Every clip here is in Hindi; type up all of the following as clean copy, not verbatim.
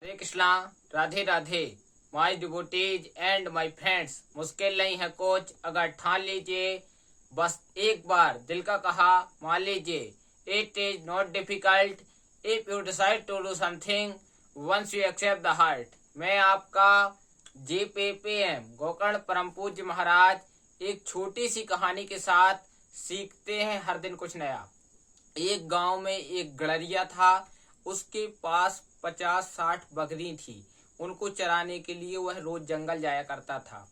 Hare Krishna, Radhe Radhe. My devotees and my friends, मुश्किल नहीं है कोच, अगर ठान लीजिए, बस एक बार दिल का कहा मान लीजिए। It is not difficult if you decide to do something once you accept the heart. मैं आपका JPPM गोकर्ण परम पूज्य महाराज एक छोटी सी कहानी के साथ सीखते हैं हर दिन कुछ नया। एक गांव में एक गड़रिया था। उसके पास 50-60 बकरी थी। उनको चराने के लिए वह रोज जंगल जाया करता था।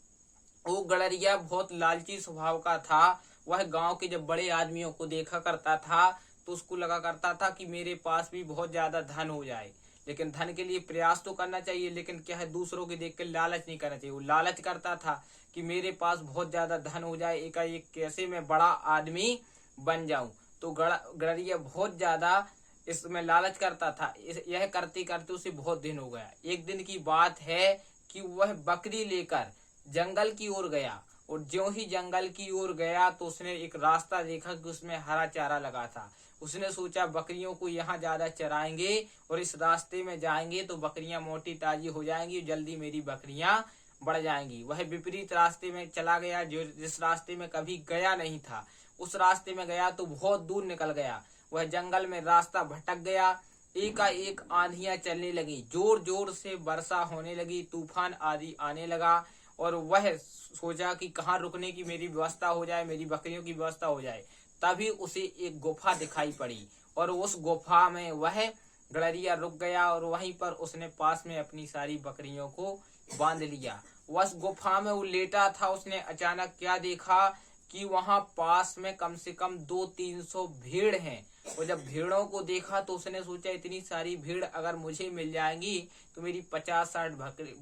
वो गड़रिया बहुत लालची स्वभाव का था। वह गांव के जब बड़े आदमियों को देखा करता था तो उसको लगा करता था कि मेरे पास भी बहुत ज्यादा धन हो जाए, लेकिन धन के लिए प्रयास तो करना चाहिए, लेकिन क्या है, दूसरों के देख कर लालच नहीं करना चाहिए। वो लालच करता था कि मेरे पास बहुत ज्यादा धन हो जाए, एकाएक कैसे मैं बड़ा आदमी बन जाऊं। तो गड़रिया बहुत ज्यादा इसमें लालच करता था। यह करते करते उसे बहुत दिन हो गया। एक दिन की बात है कि वह बकरी लेकर जंगल की ओर गया, और ज्यों ही जंगल की ओर गया तो उसने एक रास्ता देखा कि उसमें हरा चारा लगा था। उसने सोचा बकरियों को यहाँ ज्यादा चराएंगे और इस रास्ते में जाएंगे तो बकरियां मोटी ताजी हो जाएंगी, जल्दी मेरी बकरियां बढ़ जाएंगी। वह विपरीत रास्ते में चला गया, जो जिस रास्ते में कभी गया नहीं था। उस रास्ते में गया तो बहुत दूर निकल गया। वह जंगल में रास्ता भटक गया। एकाएक आंधियां चलने लगी, जोर जोर से वर्षा होने लगी, तूफान आदि आने लगा। और वह सोचा कि कहाँ रुकने की मेरी व्यवस्था हो जाए, मेरी बकरियों की व्यवस्था हो जाए। तभी उसे एक गुफा दिखाई पड़ी, और उस गुफा में वह गड़रिया रुक गया, और वहीं पर उसने पास में अपनी सारी बकरियों को बांध लिया। उस गुफा में वो लेटा था। उसने अचानक क्या देखा कि वहां पास में कम से कम 200-300 भेड़ हैं। और जब भेड़ों को देखा तो उसने सोचा इतनी सारी भेड़ अगर मुझे मिल जाएंगी तो मेरी 50-60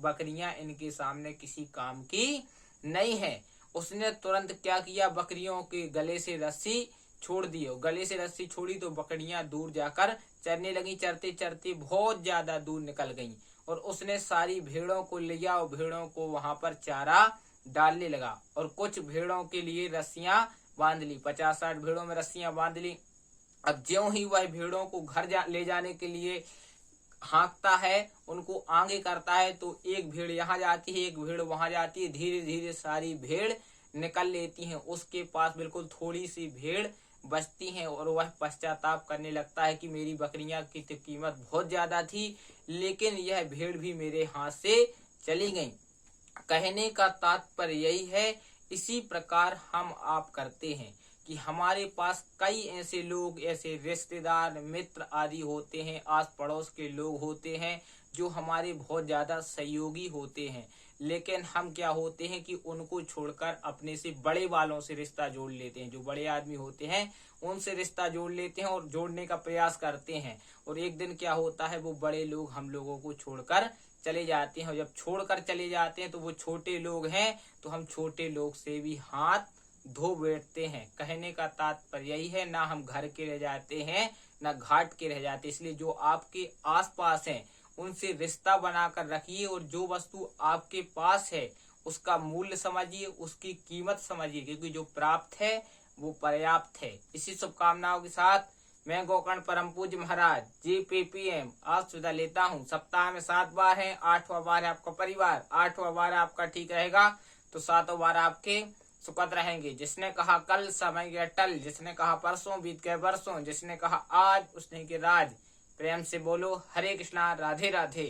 बकरियां इनके सामने किसी काम की नहीं है। उसने तुरंत क्या किया, बकरियों के गले से रस्सी छोड़ दी। गले से रस्सी छोड़ी तो बकरियां दूर जाकर चरने लगी। चरते चरते बहुत ज्यादा दूर निकल गईं, और उसने सारी भेड़ों को लिया और भेड़ों को वहां पर चारा डालने लगा, और कुछ भेड़ों के लिए रस्सियां बांध ली। 50-60 भेड़ों में रस्सियां बांध ली। अब ज्यों ही वह भेड़ों को घर ले जाने के लिए हाँकता है, उनको आगे करता है, तो एक भेड़ यहाँ जाती है, एक भेड़ वहां जाती है। धीरे धीरे सारी भेड़ निकल लेती हैं। उसके पास बिल्कुल थोड़ी सी भेड़ बचती हैं, और वह पश्चाताप करने लगता है कि मेरी बकरियां की तो कीमत बहुत ज्यादा थी, लेकिन यह भेड़ भी मेरे हाथ से चली गई। कहने का तात्पर्य यही है, इसी प्रकार हम आप करते हैं कि हमारे पास कई ऐसे लोग, ऐसे रिश्तेदार, मित्र आदि होते हैं, आस पड़ोस के लोग होते हैं जो हमारे बहुत ज्यादा सहयोगी होते हैं, लेकिन हम क्या होते हैं कि उनको छोड़कर अपने से बड़े वालों से रिश्ता जोड़ लेते हैं। जो बड़े आदमी होते हैं उनसे रिश्ता जोड़ लेते हैं और जोड़ने का प्रयास करते हैं, और एक दिन क्या होता है, वो बड़े लोग हम लोगों को छोड़कर चले जाते हैं। और जब छोड़कर चले जाते हैं तो वो छोटे लोग हैं, तो हम छोटे लोग से भी हाथ धो बैठते हैं। कहने का तात्पर्य यही है, ना हम घर के रह जाते हैं ना घाट के रह जाते। इसलिए जो आपके आसपास हैं उनसे रिश्ता बनाकर रखिए, और जो वस्तु आपके पास है उसका मूल्य समझिए, उसकी कीमत समझिए, क्योंकि जो प्राप्त है वो पर्याप्त है। इसी शुभकामनाओं के साथ मैं गोकर्ण परम पूज्य महाराज JPPM आज विदा लेता हूँ। सप्ताह में 7 बार है, 8वां बार है आपका परिवार, 8वां बार आपका ठीक रहेगा तो 7वां बार आपके सुखद रहेंगे। जिसने कहा कल समय गया टल, जिसने कहा परसों बीत गए बरसों, जिसने कहा आज उसने के राज। प्रेम से बोलो हरे कृष्णा, राधे राधे।